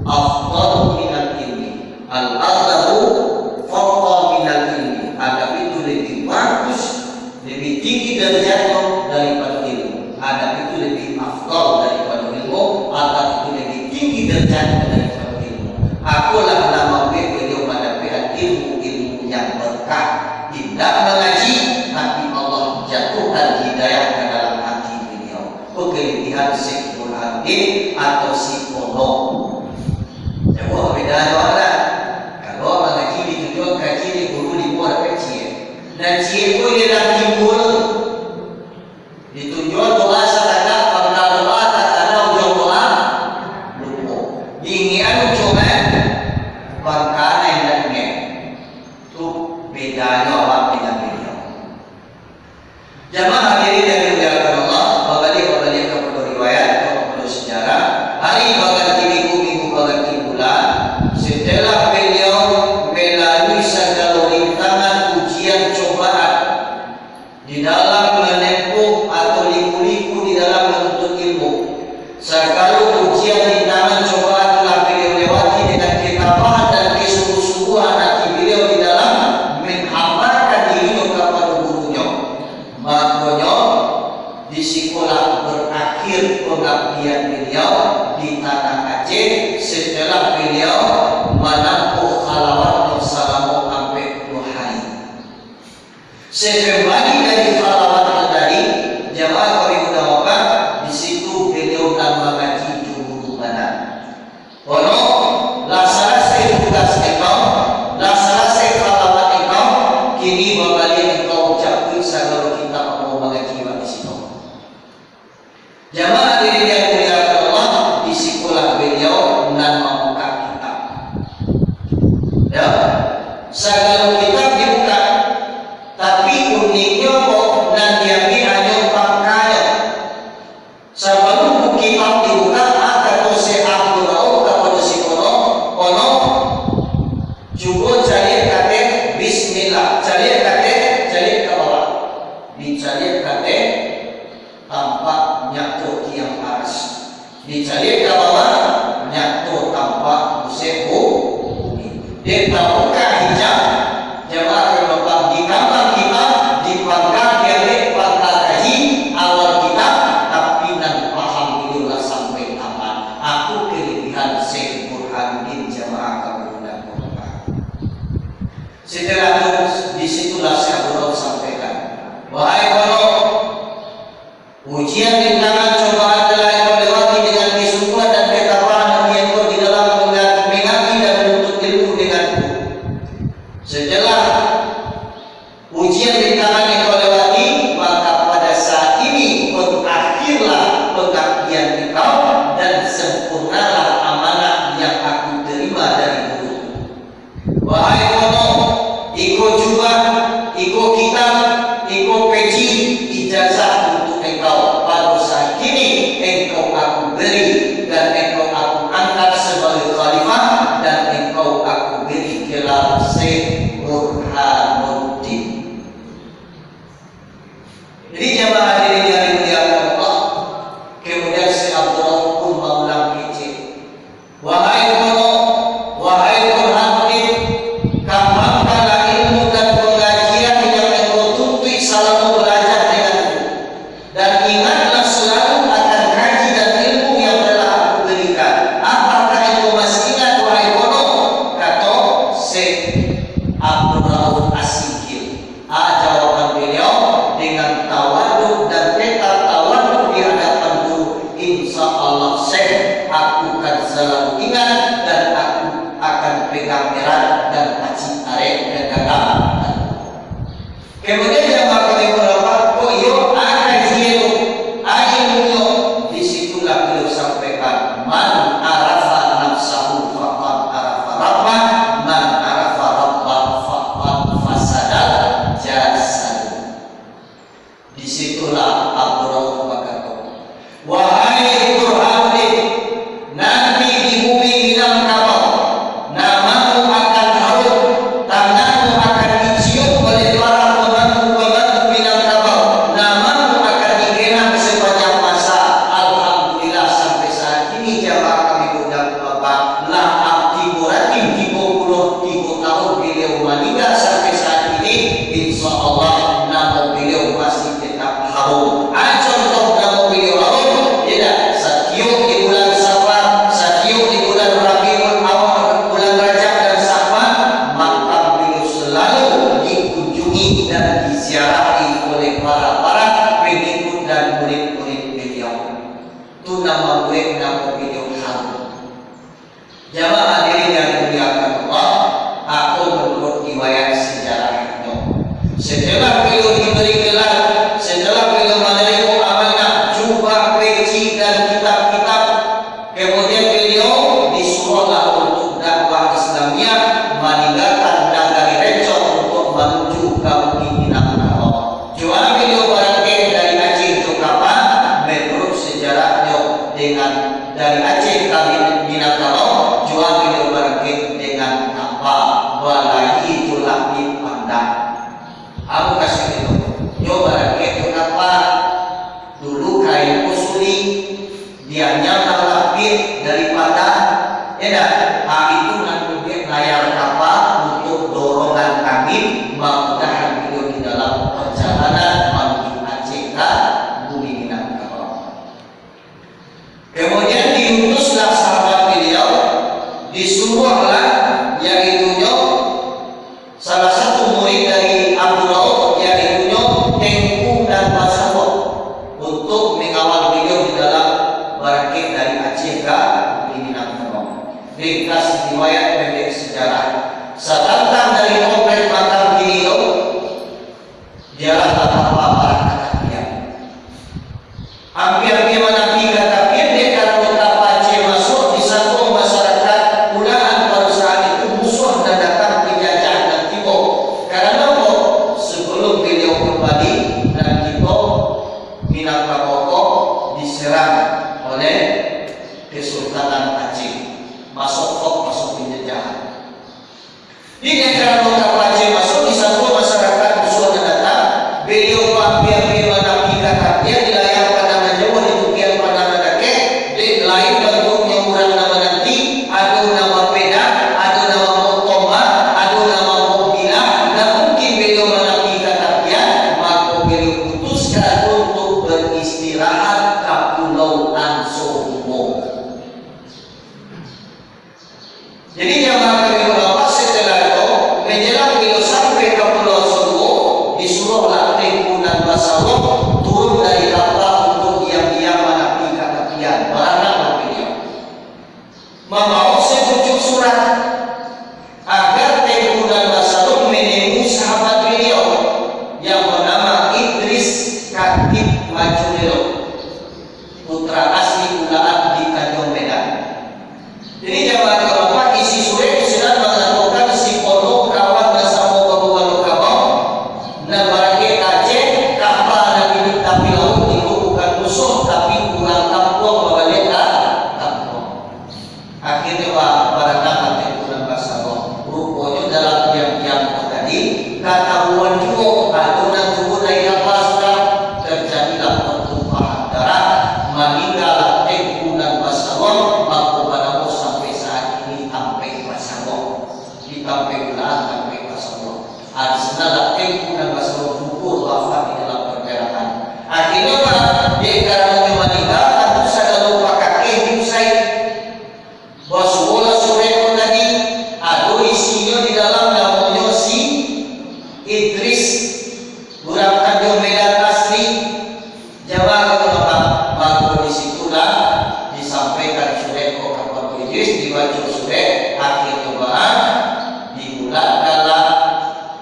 afdalu minal ilmi. Al-adabu fawqa minal ilmi. Adab itu lebih bagus, lebih tinggi derajatnya daripada ilmu. Adab itu lebih afdal daripada ilmu. Adab itu lebih tinggi derajatnya daripada ilmu. Akulah nama beliau pada pihak ilmu yang berkah. Tidak mengaji, tapi Allah jatuhkan hidayah ke dalam hati beliau. Kelebihan Syekh Burhanuddin atau si pondok. Jauh bedanya orang. Kalau mengaji ditunjuk kaji di guru di buat kecil. Dan cie itu dia dah timbul. Ditunjuk doa satana, pada doa satana ujung doa lupa. Diingian cuma bangkana yang lainnya. Itu bedanya orang dengan beliau. Jamaah hadirin yang dimuliakan Allah, kembali kepada riwayat, kepada sejarah. Hari bagan minggu bagan bulan, setelah beliau melalui segala rintangan ujian cobaan di dalam menempuh atau liku-liku di dalam menuntut ilmu, segala ujian rintangan cobaan telah beliau lewati dengan ketabahan dan kesungguh-sungguhan hati beliau di dalam menghamparkan dirinya kepada gurunya. Makanya di sekolah berakhir pengabdian beliau di tanah Aceh setelah beliau menempuh khalawat selama hampir 2 hari. Sekembali dari khalawat tadi, jamaah kami utamakan di situ beliau dan mengaji jumhur mana. Ono lah selesai tugas engkau, lah selesai khalawat engkau, kini berbalik engkau ucapkan segala kita mau mengaji di situ. Jamaah diri yang muliakan Allah, di sekolah beliau nan membuka kitab. Ya, segala kitab dibuka, tapi uniknya kok nan diambil hanya pangkanya. Sebelum kitab dibuka, kata si Abdul Rauf kepada si ono juga cari kata Bismillah, cari ke bawah, dicari kata tampak nyatu yang paras, dicari ke bawah nyatu tampak musehu. Dia buka hijab, jamaah terlepas di kamar kita di pangkal dia pangkal kaji awal kita, tapi nan paham beliau sampai tamat. Aku kelebihan Syekh Burhanuddin jamaah kemudian berubah. Setelah itu disitulah saya baru sampaikan, wahai kono, ujian rintangan cobaan telah engkau lewati dengan kesungguhan dan ketabahan hati engkau di dalam mengabdi dan menuntut ilmu denganku. Setelah ujian rintangan engkau lewati, maka pada saat ini berakhirlah pengabdian engkau dan sempurnalah amanah yang aku terima dari guru. Wahai kono, ikut juga, ikut kitab, ikut peci, ijazah untuk engkau. Pada saat ini engkau aku beri dan engkau aku angkat sebagai khalifah dan engkau aku beri gelar Syekh Burhanuddin. Jadi jamaah hadirin yang dimuliakan Allah, kemudian Syekh Abdul Rauf pun mengulang kecil, wahai kono, wahai Burhanuddin, kembangkanlah ilmu dan pengajian yang engkau tuntut selama belajar denganku, dan ingatlah selalu akan kaji dan ilmu yang telah aku berikan. Apakah engkau masih ingat wahai kono? Kata Syekh Abdul Rauf As-Sikil. Jawaban beliau dengan tawaduk dan tetap tawaduk di hadapan guru. Insya Allah Syekh, aku akan selalu ingat dan aku akan pegang erat dan pacit tarik dan dagang. Kemudian yang kami berapa? Oh yo, ada jielu, ilmunya. Disitulah beliau sampaikan, man arafa nafsahu faqad arafa rabbah, man arafa rabbah faqad fasadat jasad. Disitulah Abdul Rauf berkata, wahai Burhanuddin, nanti di bumi minang kapal, namamu akan harum, tanganmu akan dicium oleh para pembantu-pembantu Jamaah hadirin yang dimuliakan Allah, aku menurut riwayat sejarahnya, setelah beliau diberi gelar, setelah beliau menerima amanah jubah, peci dan kitab-kitab, kemudian beliau disuruhlah untuk dakwah Islamiyah meninggalkan nagari Rencong untuk menuju ke Bukit Minangkabau. Cuma beliau berangkat dari Aceh ke Kapal, menurut sejarahnya dengan dari Aceh ke Minangkabau, cuma beliau berangkat dengan kapal balai itulah di Pandang. Aku kasih itu, nyoba berangkat ke kapal dulu kain kusuli dia nyala lapit daripada itu nanti layar kapal untuk dorongan angin mudah-mudahan beliau di dalam perjalanan menuju Aceh ke Bumi Minangkabau. Kemudian diutuslah sahabat beliau, disuruhlah yaitu salah satu murid dari Abdul Rauf yaitu Tengku dan Basawok untuk mengawal beliau di dalam berangkat dari Aceh ke Bumi Minangkabau. Ringkas riwayat pendek sejarah. Saat datang dari komplek makam beliau, dialah apa para katapian. Hampir gimana tiga tapian dia kalau betapa Aceh masuk di satu masyarakat pulaan pada saat itu musuh dan datang penjajah dan timur. Karena apa? Sebelum beliau kembali dan kita Minangkabau diserang oleh Kesultanan Aceh. Masuk penjajahan. Di negara lokal Aceh masuk di satu masyarakat musuh dan datang, beliau hampir gimana tiga tapian di layar pandangan Jawa di tukian pandangan Aceh, di lain bentuknya orang nama nanti, ada nama peda, ada nama motoma, ada nama mobilah, dan mungkin beliau mana tiga tapian, maka beliau putuskan untuk beristirahat ke Pulau Ansobo. Jadi jamaah kami ulama setelah itu menjelang beliau sampai ke Pulau Ansobo, disuruhlah Tengku dan Basawok turun dari kapal untuk diam-diam menapi katapian barang beliau, membawa sepucuk surat agar Tengku dan Basawok menemui sahabat beliau yang bernama Idris Katib Majunelo, putra asli Ulaan di Tanjung Medan. Jadi jamaah ulama isi surat sedang melakukan si pondok kawan bersama Bapak Kabau dan barangkali Aceh kapal dan ini tapi laut itu bukan musuh tapi kurang kampung balik ke kampung. Akhirnya barangkali Tengku dan Basawok rupanya dalam diam-diam tadi ketahuan juga adonan tubuh dari kapal sudah terjadilah pertumpahan darah, meninggal Tengku dan Basawok. Sampai Ulaan sampai Basawok. Setelah Tengku dan Basawok gugur wafat di dalam perjalanan. Akhirnya dia karena meninggal tentu saja lupa kakek diusai. Basulah sore tadi ada isinya di dalam namanya si Idris orang Tanjung Medan asli. Jamaah ulama maka disitulah disampaikan surat kepada Idris, dibaca surat akhirnya adalah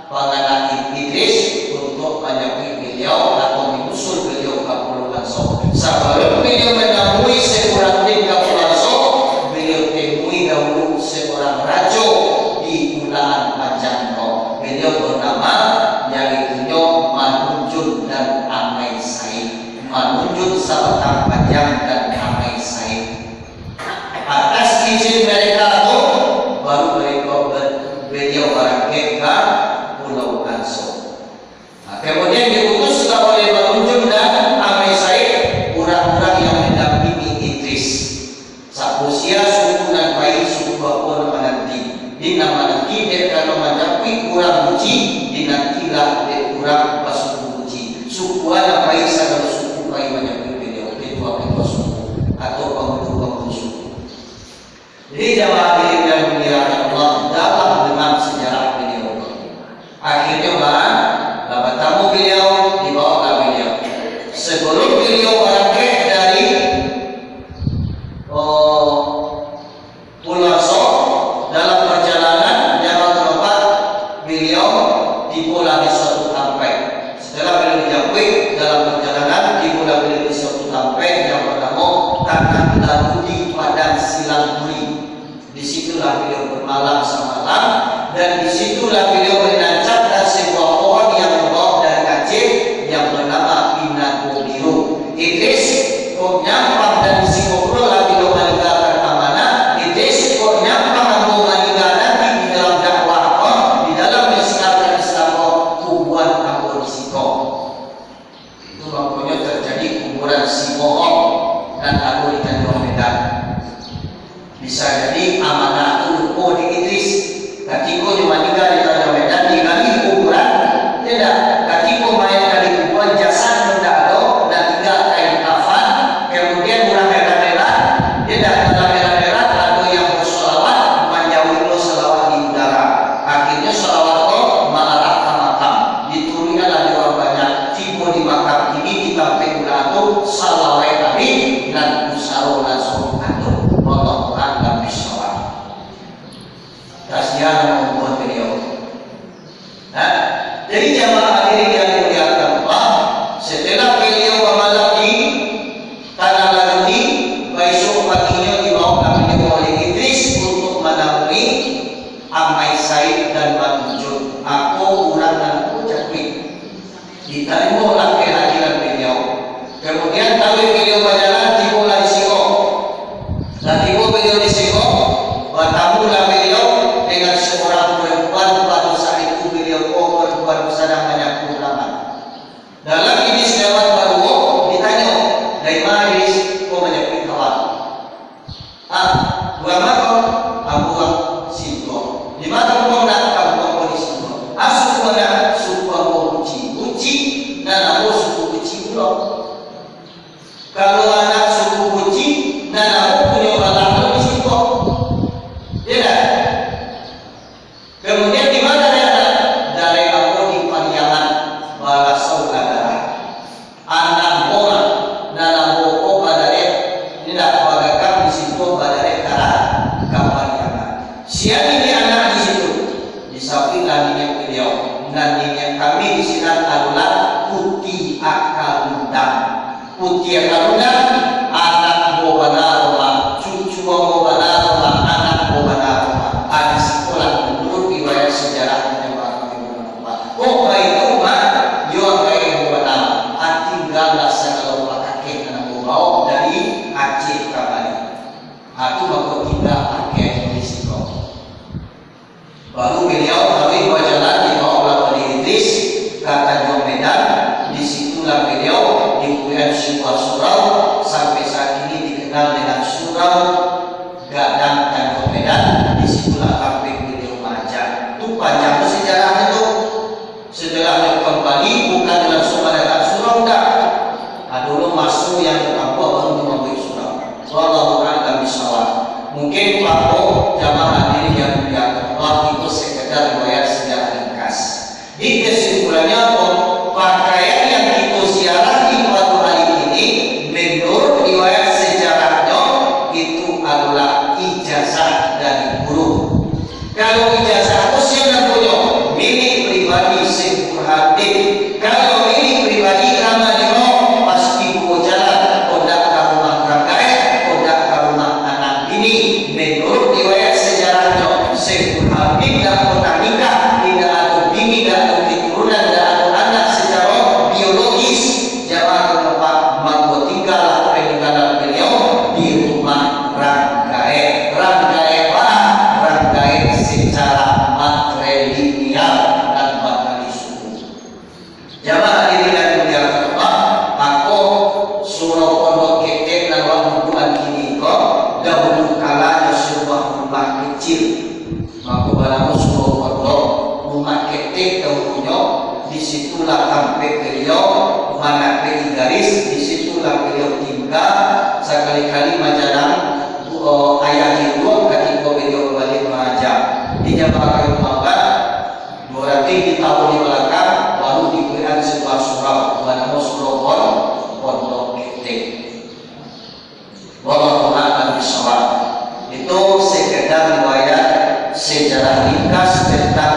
pengenalan Idris untuk menyambut beliau atau menyusul beliau ke Pulau Ansobo. Sebelum beliau menemui seorang tim ke Pulau Ansobo, beliau temui dahulu seorang raja di Ulaan Panjangko. Beliau bernama yaitu Manunjun dan Amai Said. Manunjun Sabatang Panjang dan Amai Said. Atas izin mereka itu baru beliau berangkat ke Pulau Ansobo. Kemudian diutuslah oleh Manunjun dan Amai Said orang-orang yang mendampingi Idris. Sakusia suku dan bayi suku pun menanti. Di nama nanti dia kalau mendampingi kurang uji, dinantilah dia kurang pasuku uji. Suku anak bayi segala suku bayi mendampingi beliau ketua suku atau pengutu suku. Jadi jamaah yang dimuliakan Allah dalam dengan sejarah beliau. Akhirnya tamu beliau dibawa ke beliau. Sebelum beliau berangkat dari Pulau Ansobo, disitulah beliau bermalam semalam, dan disitulah beliau menancapkan sebuah pohon yang membawa dari Aceh yang bernama Pinago Biru. Idris kok nyampang dan si ngobrol lah beliau meninggalkan amanah. Idris kok nyampang mau meninggalkan di dalam dakwah kok, di dalam mensiarkan Islam kok, kuburan aku di situ. Itu makanya terjadi kuburan si bohong dan aku di Tanjung Medan. Bisa jadi amanah itu lupa di Idris. Ketika dia meninggal di Tanjung Medan, digali kuburan, tidak. Ketika mayat di kuburan, jasad tidak ada, dan tinggal kain kafan. Kemudian orang merah-merah, tidak. Dalam merah-merah ada yang bersolawat, menjauhi solawat di udara. Akhirnya solawat itu mengarah ke makam. Ditulislah di orang banyak. Tiba di makam ini kita pengguna itu salawat kami dan usaro langsung ada. Allah alam bisawab. Kasihan membuat beliau. Jadi jamaah hadirin yang dimuliakan Allah, setelah beliau bermalam di tanah Laduni, besok paginya dibawa beliau oleh Idris untuk menemui Amai Said dan Manjun. Aku orang dan aku Jakwi. Diterima oleh kehadiran beliau. Kemudian tahu beliau berjalan tiba di Siko. Dan tiba beliau di Siko, bertamulah beliau dengan seorang perempuan. Pada saat itu beliau perempuan sedang banyak ulama. Dalam Idris lewat baru ditanya, dari mana Idris? Kau banyak kawan. Dua makam, aku orang Sinto. Di mana kau nak kamu di Sinto? Suku mana? Suku aku Uci, dan aku suku Uci pulau. Kalau anak suku Uci, dan aku punya orang di Sinto. Tidak. Kemudian di mana dia? Dari aku di Pariaman, balas saudara. Anak bola dalam pokok badare tidak bagakan di situ badare kara Pariaman. Siapa ini anak di situ? Di samping minyak beliau dan minyak kami di sini adalah Putih Akalundang. Putih Akalundang anak Bobanaroma, cucu Bobanaroma, anak Bobanaroma. Ada sekolah menurut riwayat sejarah yang oh itu mah yo kayak Bobanaroma. Tinggallah segala kakek anak Bobau dari Aceh ke Bali. Aku mau tinggal pakai di situ. Baru beliau melalui berjalan di bawah oleh Idris ke Tanjung Medan. Disitulah beliau diberikan sebuah surau sampai saat ini dikenal dengan Surau Gadang Tanjung Medan. Disitulah kampung beliau mengajar. Itu panjang sejarahnya itu. Setelah dia kembali bukan langsung mengadakan surau dah. Dulu masuk yang kampung baru membuat surau. Wallahu a'lam bishawab. Mungkin Pak jamaah hadirin yang dimuliakan Allah, itu sekedar riwayat sejarah ringkas. Di kesimpulannya pakaian yang kita siarahi pada hari ini menurut riwayat sejarahnya itu adalah ijazah dari guru. Kalau ijazah itu siapa punya? Milik pribadi Burhanuddin. Kalau milik pribadi Ramadhan pasti bawa jalan kodak ke rumah kakak, kodak ke rumah anak ini. Menurut riwayat sejarahnya Burhanuddin dan kodak nikah, tidak ada bini, tidak ada keturunan, tidak ada anak secara biologis. Jamaah tempat mampu tinggal peninggalan beliau di rumah Ranggae. Ranggae apa? Ranggae secara matrilineal dan materi suku. Jamaah hadirin yang dimuliakan Allah, aku surau pondok ketek dan waktuan kini kok dahulu kalanya sebuah rumah kecil. Aku balamu surau pondok rumah ketek dahulunya. Disitulah sampai beliau mana beli garis. Disitulah beliau tinggal. Sekali-kali majalah ayah itu ketika beliau kembali mengajar di jamaah kaum makan. Berarti di tahun di belakang baru diberikan sebuah surau. Nama surau pondok ketek. Wallahu a'lam bishawab. Itu sekedar riwayat sejarah ringkas tentang